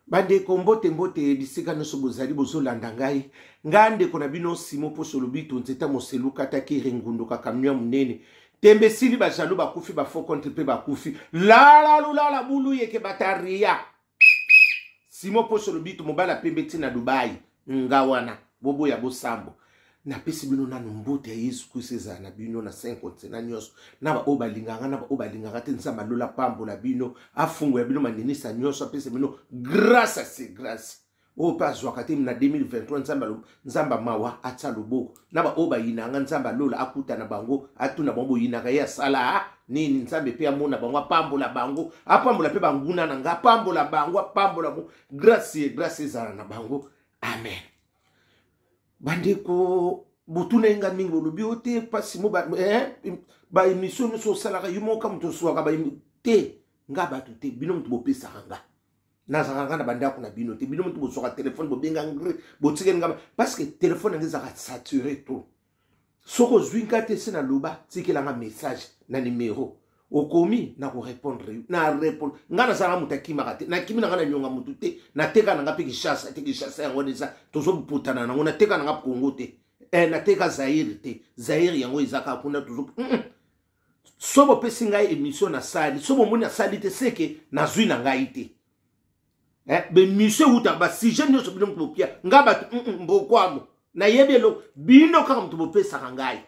Bande kombote mbote bisika noso bozali bozolanda ngai ngande kona bino simo po solo bito nzeta moselu kata ki ngundu ka kamnya munene tembe sili ba jalo bakufi ba fo contre pe bakufi la bulu yeke bataria simo po solo bito mobala pembeti na Dubai ngawana bobo ya bosambo na pesi bino na mbote ya Yesu kuseza na bino na 50 na nyoso na ba obalinganga te nzamba lola pambo na bino afungo ya bino mandinisa nyoso pesi bino grâce à ces grâces o pas wakati na 2023 nzamba mawa atsa loboko na ba obayinanga nzamba lola akuta na bango atuna bombo yinaka ya sala nini nzambe pe amona bango pambola bango apambola pe banguna na nga pambola bango pambola mo grâce za na bango amen. Bandeko botuna inga mingi bolobi ote pasi mo ba émission no so salaka yumo kam to so ka ba te nga ba to te bino mtu bopesa nga na zanga na bandako na bino te bino mtu bo so ka téléphone bo benga ngri bo tsike nga parce que téléphone nga za ka saturé trop soko zwinka te sina loba tikela nga message na numéro okomi na ko répondre nga na zanga mutakima kate na kimi na nga na nyonga mutu te na teka na nga pe kishasa yango neza tozo buputana na ngona teka na nga Kongo te na teka Zaire te Zaire yango izaka kuna tozo sobo pesi ngai émission na sali sobo moni na sali te seke na zwi na ngai te be mission uta ba sujet nyo so bino mtopia nga ba mbokwamo na yebelo bino kaka mtopesa ngai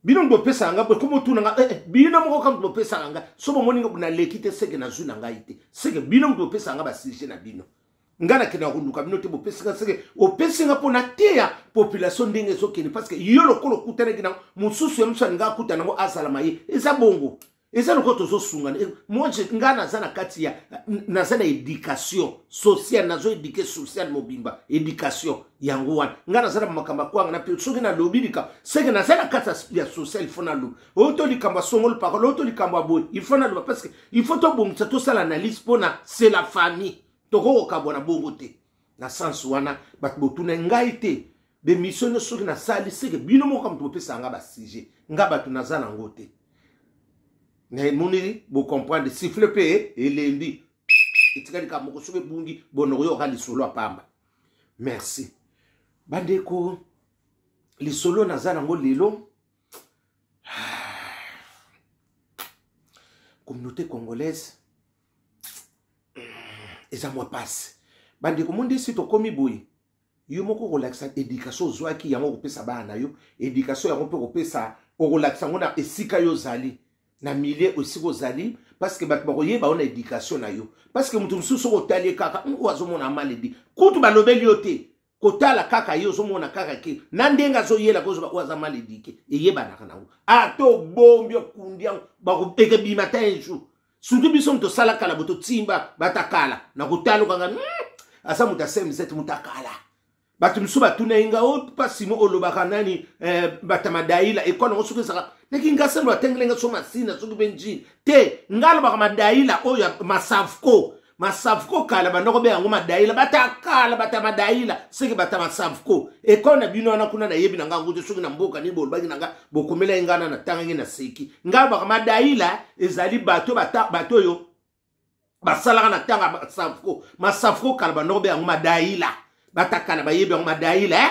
bino ndo pesa nga ko motu nga bino moko kam ndo pesa nga so bo moninga na lekite seke na zuna nga ite seke bino ndo pesa nga basije na bino ngana kena kunduka bino te bo pesa nga seke o pesa nga pona teya population ndenge so kene parce que yo lokolo kutana kina mususu ya msa nga kutana mo azala maye eza bongo eza lokoto zo sunga moje ngana zana kati ya na zana éducation sociale na zo éduquer sociale mobimba éducation yango wana ngana zana makamba kwanga na pe soki na lobilika seke na zana kati ya social fona lu oto likamba songol parole oto likamba boy il faut na lu parce que il faut to bomtsa to sala analyse pona c'est la famille to ko kabona bongo te na sens wana bat botuna ngai te de mission soki na sali seke bino mo kam to pesa nga ba sujet nga batu na zana ngote ne moni bo comprendre siffle pe elendi itikali ka moko sobe bungi bono yo kali solo apamba merci bandeko li solo na zana ngo lelo communauté congolaise eza moi passe bandeko monde si to komi boyi yo moko relaxa éducation zwaki yango kopesa bana yo éducation yango pe kopesa o relaxa ngona esika yo zali na milieu aussi kozali parce que bat bakoye ba ona éducation na yo parce que mutu mususu otali kaka ozo mona maledi kutu balobeli yote kotala kaka yo zo mona kaka ke na ndenga zo yela kozo ba oza maledi ke eyeba na kana ato bombio kundia ba ko peke bi matin jour surtout biso to sala kala boto timba batakala na kotalo kanga asa muta semset mutakala batu msuba tunainga o pasimo olobaka nani batamadaila ekona osuke saka nekinga sendo atengelenga so masina so benji te ngalo baka madaila oyo masavko kala banoko be yango madaila batakala batamadaila seke batamasavko ekona bino na kuna na yebi nanga ngude suki na mboka ni bol bagi nanga bokomela ingana na tangi na seki ngalo baka madaila ezali bato yo basala na tanga masavko kala banoko be yango madaila batakana bayebi yango madaila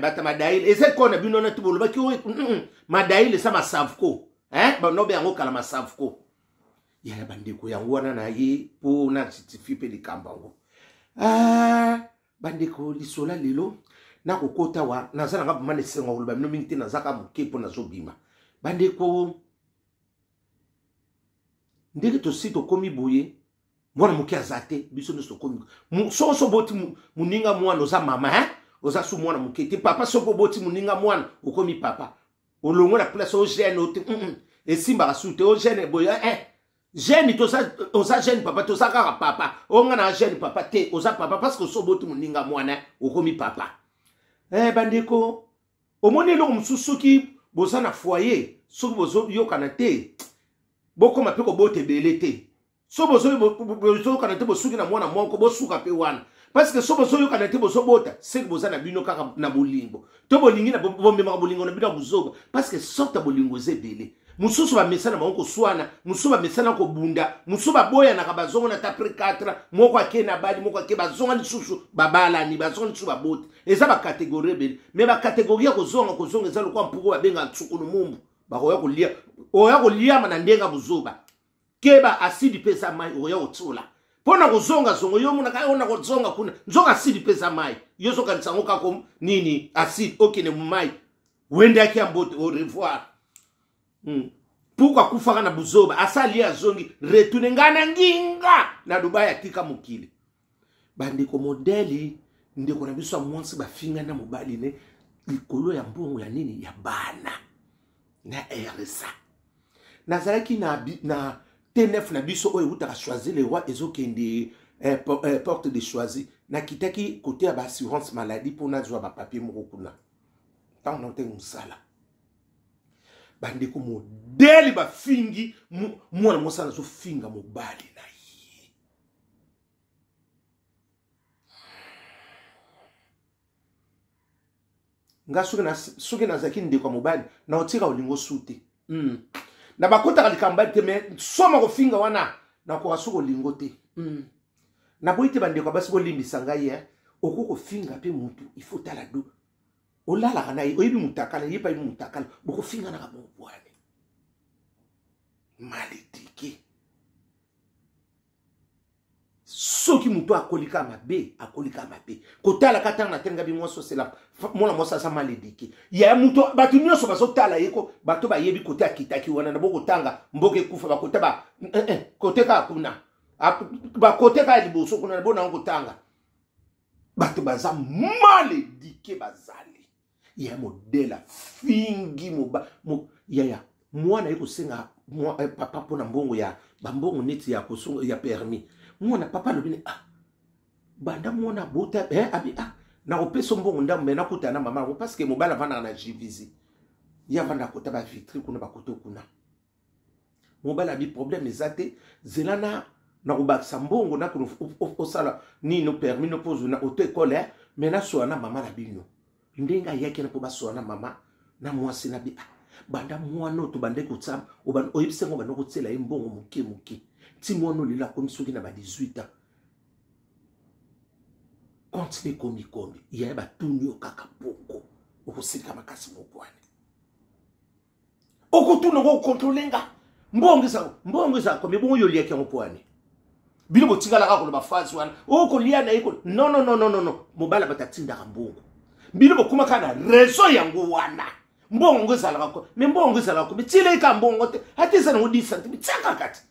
bata madaila ese kona bino na tibolo baki madaila sa masavko banobe yango kala masavko ya bandeko yango wana na ye po na certifié pe likambango bandeko lisola lelo na kokota wa nazana ngaba mane senga oloba bino mingi te nazaka mukepo na zobima bandeko ndenge to sito komi boye mwana mukia zate biso no sokomi so boti muninga mwana oza mama oza su mwana mukete papa so boti muninga mwana okomi papa olongo na place o jeune ote esimba asute o jeune boya jeune to sa oza jeune papa to sa kaka papa onga na jeune papa te oza papa parce que so boti muninga mwana okomi papa bandeko omoni lo msusuki boza na foyer so bozo yokana te bokoma pe ko bote belete so bozo kana te bosuki na mwana moko bosuka pe wana parce que so bozo kana te bozo bota c'est boza na bino kaka na bolingo to bolingi na bombe ma bolingo na bino buzoba parce que sorta bolingo zebele mususu ba mesana bango swana mususu ba mesana ko bunda mususu ba boya na kabazongo na tapre 4 moko akena bali moko ake bazonga lisusu babala ni bazonga lisusu babote eza ba catégorie bele mais ba catégorie ko zonga eza lokwa mpuko ba benga tsukunu mumbu ba oya ko lia mana ndenga buzoba keba asidi pesa mai oya otsula pona kuzonga zongo yo muna kaona kuzonga kuna nzonga asidi pesa mai yo soka nsango kako nini asidi okine mai wende yake ambote au revoir pourquoi kufaka na buzoba asali azongi retourne ngana nginga na Dubai atika mukili bandiko modeli ndeko na biso mwansi bafinga na mobali ne likolo ya mbongo ya nini ya bana na RSA nazalaki na T9 na biso oyo utaka choisir les rois ezokende porte de choisir na kitaki côté ya assurance maladie pour na zwa ba papier moko kuna tant non te musala bandeko modeli ba fingi mwana mosala zo finga mobali na ye nga suke na zaki ndeko mobali na otira olingo sute na bakota likamba te me soma ko finga wana na ko asuko lingo te na boite bandeko basi bo limbisa ngai okoko finga pe mutu ifotala do olala kana oyibi mutakala yepa yibi mutakala boko finga na kabo bwane maletiki soki mutu akolika mabe kotala katanga na tenga bi mwaso sela mona mwosa sa malediki ya mutu batu nyoso bazotala yeko bato ba yebi kote akitaki wana na boko tanga mboke kufa bakota ba kote ka kuna ba kote ka liboso kuna bona ngotanga bato baza malediki bazali ya modela fingi ya mwana yeko senga papa pona mbongo ya bambongo neti ya kosungo ya permis mwana papa lobine banda mwana bota abi na opeso mbongo ndamu mena kuta na mama parce que mobala vana na jivizi ya vanda kota ba vitri kuna ba koto kuna mobala bi problème ezate zelana na kubakisa mbongo na kuno osala ni no permis no pose na auto école mena so na mama na bino ndenga yake na ko so na mama na mwasi na bi banda mwana to bande ko tsam oyibise ngo bano ko tsela imbongo muke ti mwana lila comme soki na ba 18 ans continue komi ya ba tunyo kaka poko okosika makasi mobwane okotuna ko contrôlenga mbongisa komi bongo yo liaki mobwane bino botingala ka ko ba phase wana okolia na iko no mobala batatinda mbongo bino bokuma kana reso yango wana mbongo ezalaka ko me mbongo ezalaka ko bitile ka mbongo te hatisa na 10 cm tsaka kati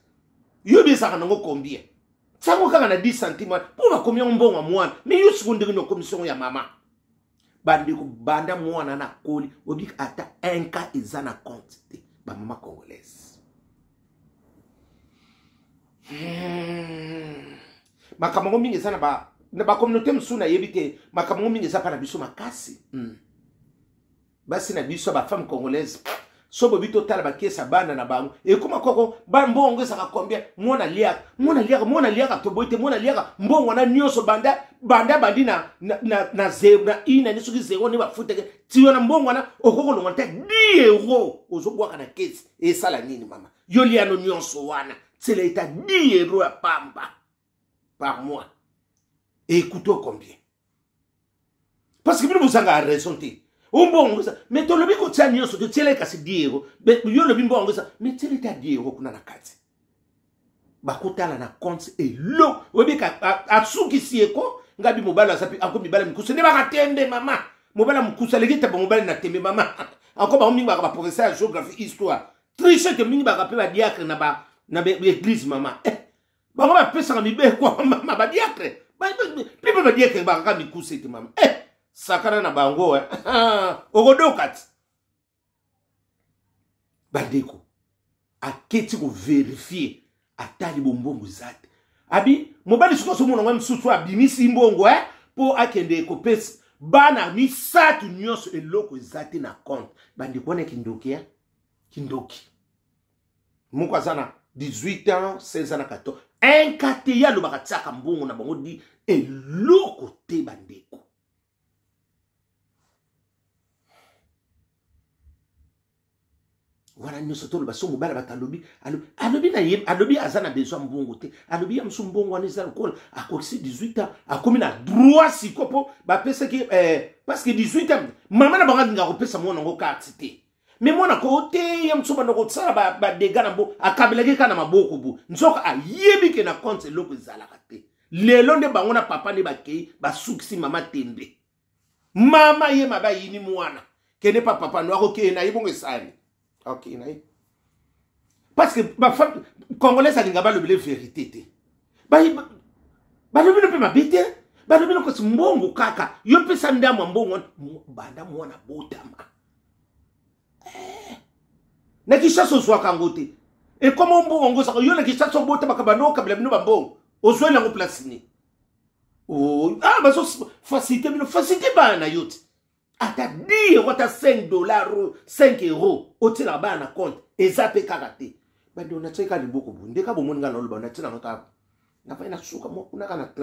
yo bisaka nango combien tsango kaka na 10 cm pour ba combien mbongo mwana me yo seconde no commission ya mama bandi ko banda mwana na koli obi ata 1 cas ezana compte te ba mama congolaise makamongo mingi sana ba communauté msuna yebite makamongo mingi za pana biso makasi basi na biso ba femme congolaise so bobi total ba kesa bana na bango e kuma koko ba mbongo saka combien mona liaka to boite mona liaka mbongo na nyoso bandi na zero na ina ni suki zero ni ba futeke tiyo na mbongo na okoko lo nte 10 euros ozobwaka na kesi e sala nini mama yo liano nyoso wana c'est l'état 10 euros à pamba par mois et écoutez combien parce que vous avez raison mbongo sa mais to lobi ko tsanya so to tsela kasi 10 euros yo lobi mbongo sa mais tsela ta 10 euros kuna na kati bakotala na compte et lo obi ka atsuki sieko ngabi mobala sapi ako mibala mikusa ne bakatende mama mobala mikusa legita ba mobala na tembe mama ako ba mingi ba professeur géographie histoire triche que mingi ba rappeler ba diacre na église mama ba ba pesa mi be ko mama ba diacre ba diacre ba ka mikusa te mama sakana na bango ogodokati bandeko aketi ko vérifier atali bombongo zate abi mobali siko so mona msusu abimisi mbongo po akende ko pesa bana misatu nyonso eloko zate na compte bandeko na kindoki moko azana 18 ans 16 ans na 14 un kate ya lo bakatsaka mbongo na bango di eloko te bandeko wana nyonso tolo baso mobala batalobi alobi na ye alobi azana besoin mbongo te alobi ya msu mbongo wana eza lokola akokisi 18 ans akomi na droit sikopo bapesaki parce que 18 ans mama na bango alinga kopesa mwana ngo kati te mais mwana ko te ya msu bana kotsala badega na mbo akabelaki kana maboko bu nzoka ayebi ke na compte eloko ezalaka te lelo nde bango na papa nde bakei basukisi mama tembe mama ye mabayini mwana kende pa papa no akokei na ye bongo esali ok naïe parce que ma femme congolaise alinga balobi le vérité te balobi no pe mabete balobi no kosi mbongo kaka yo pesa ndama mbongo banda mwana botama na kishaso zwaka ngo te et comment mbongo ngo saka yo na kishaso botama ka bano ka bino bambongo ozwe lango place ni oh baso facilité bana yote ata 10 euros, ata 5 dollars, 5 euros, oti na ba na compte, ezape karate. Bandi on a tseka liboko bu. Ndeka bo moninga na loba na tsena ngaka. Na pa ina suka mo kuna kana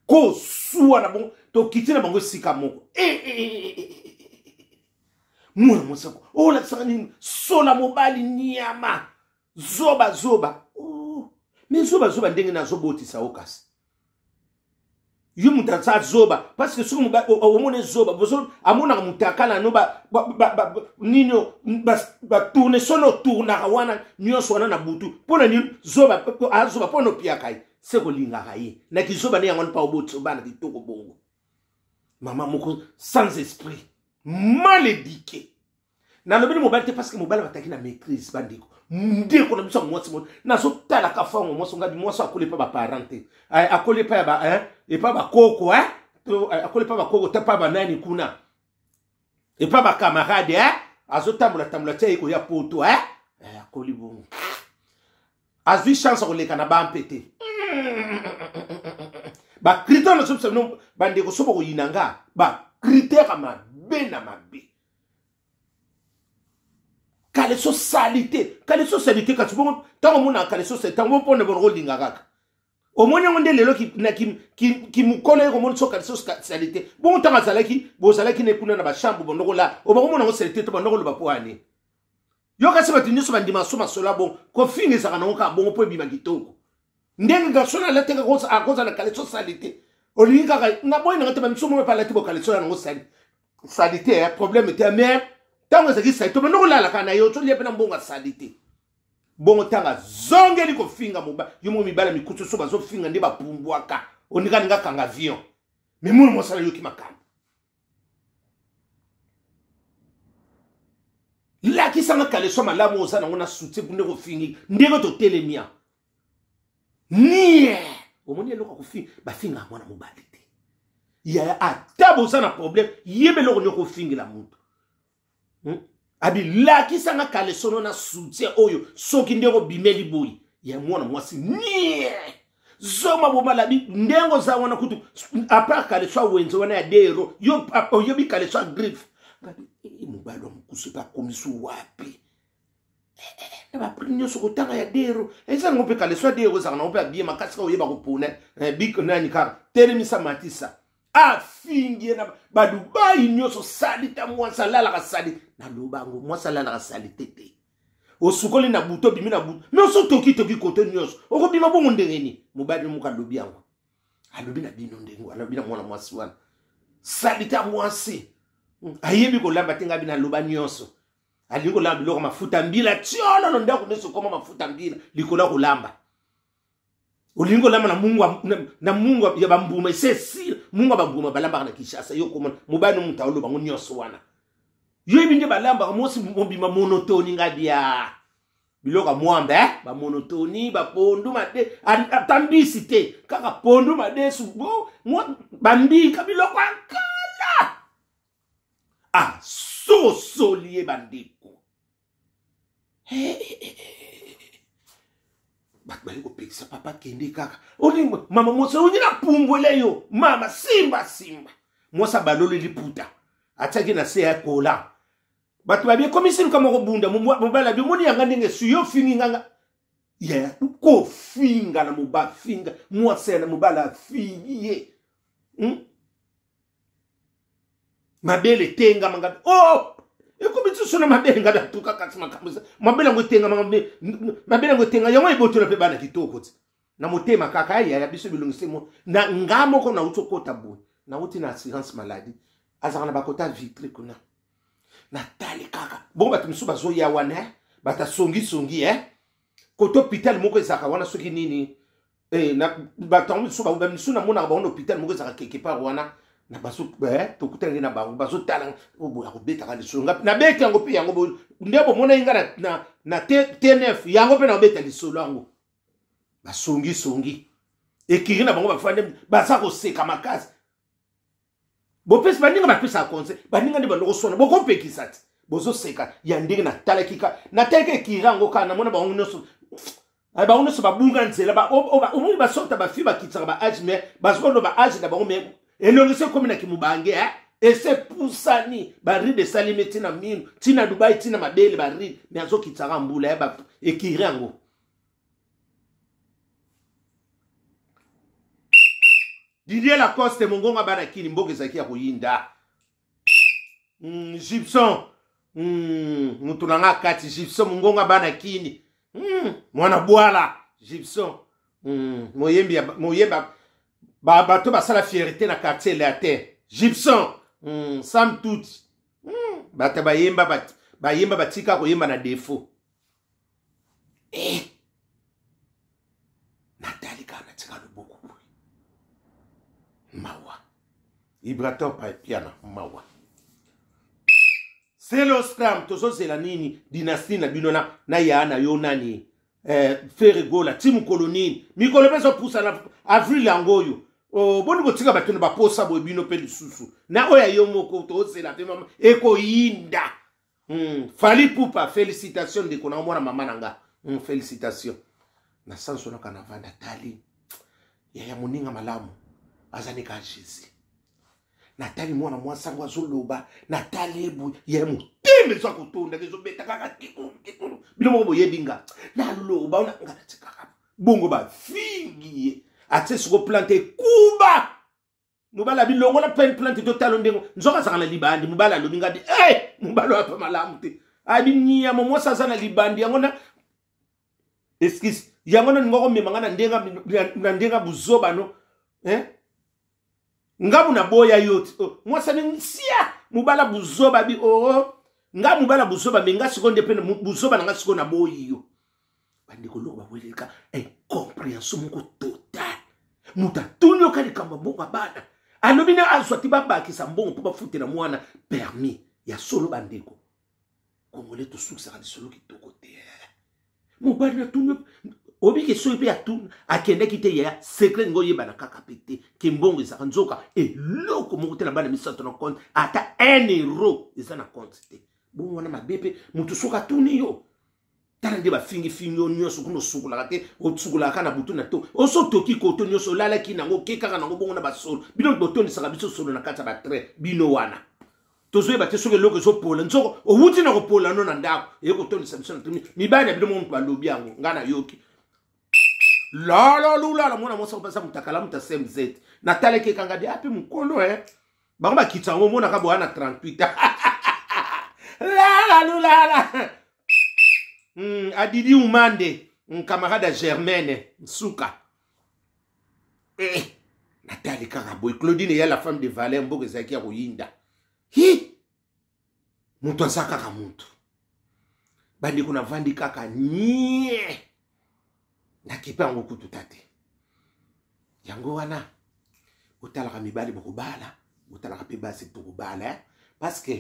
ko suwa na bon to kitina bango sika moko. Mwana mosako. Oh la tsani sola mobali nyama. Zoba. Oh. Mais zoba ndenge na zoboti sa okasi. Yo mutatsa zoba parce que sur omone zoba bozo amona mutakala no nino ba tourner sono tourna wana nyonso wana na butu pona ni zoba pona pia kai se ko linga kai na ki zoba ne yango pa obotso bana kitoko bongo mama moko sans esprit mal éduqué na lobeli mobile te parce que mobile bataki na maîtrise bandiko ndeko na biso mwasi mo na so tala ka fango mo songa bi mwasi akole pa ba parente akole pa ba et pas ba koko akole pa ba koko ta pa ba nani kuna et pas ba camarade azo tamula te ko ya poto akoli bongo azwi chance ko leka na ba mpete ba critère na so no bandeko so ko yinanga ba critère ma bena mabe kaleso salité ka tubongo tango mona kaleso c'est tango pone bongo lingaka au moins on lelo ki mukole ko monso kaleso salité bon tanga zalaki bo zalaki ne kuna na ba chambre bongo la o bongo mona ngo salité to bongo ba poani yo ka seba tiniso ba ndima soma sola bon ko fingi saka na ka bongo po bima kitoko ndenge ga sona la teka ko a koza na kaleso salité o linga ka na boy na ngata msumo pa la tibo kaleso na ngo salité problème était mais tango zaki sai to bano la kana yo to liepena mbonga salite bongo tanga zongeli ko finga moba yo mo mibala mikutu so bazo finga ndi bapumbwaka onika nga kanga avion mais muno mosala yo ki makamba la ki sanga kale so malamu osana ngona soutien kunde ko fingi ndeko to telemia nie omoni eloko ko finga ba finga mwana mobali te ya atabo sana problème yebe loko nyoko fingi la mutu abi laki sanga kale sono na soutien oyo soki ndeko bimeli boy ya mwana mwasi nie zoma bo malabi ndengo za wana kutu apa kale so wenzo wana ya dero yo bi kale so griffe ngabi mubalo mkusu pa komisu wapi na ba prinyo so kotanga ya dero eza ngope kale so dero za na ope bien makasi ko yeba kopuna big nani ka telemisa matisa afingi na badubai nyoso salita mwasa lala ka sali na lubango mwasa lala ka sali tete osukoli na buto bimi na buto mais so toki kote nyoso oko bima bongo ndengeni mubadi muka lobi yango alobi na bino ndengo alobi na mwana mwasi wana salita mwasi ayebi ko lamba tenga bina loba nyoso aliko lamba loko mafuta mbila tiolo no ndako neso koma mafuta mbila likola ko lamba olingo lama na mungu ya bambuma sesi mungu bambuma balamba na Kishasa yo komona mubano mutaulo bango nyoso wana yo ibinde balamba mosi mbima monotoni ngadia biloka mwambe ba monotoni ba pondu made atambisi te kaka pondu made subo bambika biloko ankala so lié bandiko bakbali ko pekisa papa kende kaka oni mama mosa oni na pumbwele yo mama simba mosa balolo liputa ataki na se ya kola batu babie komisini kama ko bunda mobala bi moni yanga ndenge suyo fingi nganga ya ko finga na muba finga mosa na mobala fingi mabele tenga manga ekomi tso na mabenga da tuka kati makambuza mabela ngotenga mabela ngotenga yango ebotola pe bana kitoko ti na motema kaka ya biso bilungisemo na ngamo ko na utokota boy na uti na assurance maladie azaka na bakota vitre kuna na tali kaka bon bato misuba zo ya wana bata songi koto hôpital moko ezaka wana soki nini na bato misuba ba misuna mona ba wana hôpital moko ezaka quelque part wana na baso to kutangi na bango baso tala obo ya kobeta ka lisonga na beti yango pe yango ndebo mona inga na T9 yango pe na beta lisolo yango basongi ekiri na bango bafande basa ko seka makasi bopesi baninga bapesa konse baninga ndi baloko sona boko pekisati bozo seka ya ndenge na talakika na teke ekirango kana mona bango noso ba uno so babunga nzela ba omu ba sorta ba fi ba kitsa ba age mais basokondo ba age da bango mais elongise komi na kimubange ese pusani ba ride salime tina mino tina Dubai tina mabele ba ride mais azo kitsa mbula ba ekirango Didier Lacoste mongonga bana kini mboge zaki ya kuyinda Gibson mutulanga kati Gibson mongonga bana kini mwana bwala Gibson moyemba bato basala fierté na quartier la terre Gibson Sam tout bata bayemba batika koyemba na défaut Nathalie kana tika beaucoup mawa Ibrato pa piano mawa Celostam tozo zela nini dynastie na binona na yana yo nani Ferregola timu kolonini mikolo peso pusa na avril yangoyo boni botika batone ba posa bo bino pe lisusu na oya yo moko tozo zela te mama eko yinda Fali Pupa félicitations de kona mwana mama nanga félicitations na sanso na kana vanda tali ya muninga malamu azani ka Jésus Natali mwana mwasango azoloba Natali ebu ya mutembe za kutonda kezo beta kaka kikuru bilo moko boyebinga na loba ona ngana tikaka bongo ba fingi ate siko planter kuba mubala bilongo la planter total ndengo nzoka saka na libandi mubala lobinga di mubalo apa malamu te abi nya momo sasa na libandi yangona eskis yangona ngoko memanga na ndenga buzoba no ngabu na boya yote mwasa ni nsia mubala buzoba bi nga mubala buzoba menga sikonde pene buzoba nga sikona boyo bandiko loba weleka compréhension moko total muta tunyo kali kamba bonga bana alobina azwati babaki sa mbongo po bafute na mwana permis ya solo bandiko kongole to suksa ka solo kitoko te mubala na tunyo obi ke so pe atu akende kite ya secret ngo yeba na kaka pete kimbongo za nzoka loko mo kutela bana misato na compte ata 1 euro isa na compte te bon wana mabepe mutu soka tuni yo tala de ba fingi onyo sukuno sukula kate o sukula kana butu na to o so toki ko to nyo so lala kina ngo keka na ngo bongo na ba solo bino botoni saka biso solo na kata ba 3 bino wana tozoyeba te soki eloko ezopola nzoko owuti na kopola no na ndako ekotonisa biso na tumi mibali ya bino mo mutu balobi yango nga na yoki la mwana mwasa kupasa mutakala muta SMZ Natale ke kanga di api mukolo bango bakitsa ngo mona ka boana 38 la Adidi Umande camarade Germaine Nsuka Natale kanga boy Claudine ya la femme de Valère mboke zaki ya kuyinda mutu asaka ka mutu bandi kuna vandi kaka nye nakipa yango kutu tate yango wana utalaka mibali bokubala utalaka pe basi tokubala parce que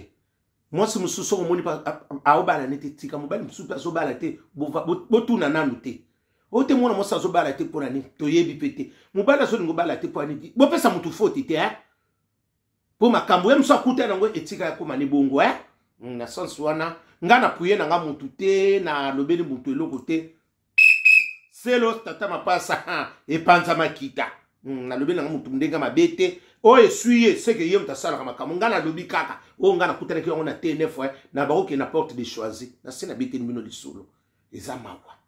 moi si mususu komoni pa aobala nete tika mobali mususu azobala te botuna nanu te ote mona mosa azobala te pona ni toyebi pete mobali azolingo bala te pona ni bopesa mutu foti te po makambo yemso akuta nango etika ya koma ni bongo na sens wana ngana puye na nga mutu te na lobeli mutu eloko te Selo tata mapasa epanza makita na lobi na mutu ndenga mabete o esuye seke yem ta sala kama kamunga na lobi kaka o ngana kutana ki na T9 na baroke na porte de choisi na sina bete mino lisolo eza mawa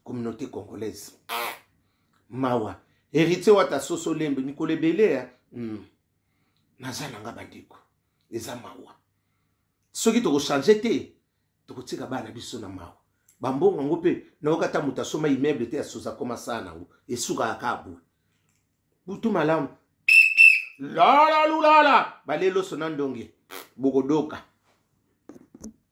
communauté congolaise mawa héritier wata soso lembe Nicolas Belé na zala nga bandiko eza mawa soki tokochange te tokotika bana biso na mawa bambongo ngo mpe naokata moto asoma immeuble te asoza koma saa nango esukaka kabu butu malamu lala lulala baleloso na ndonge bokodoka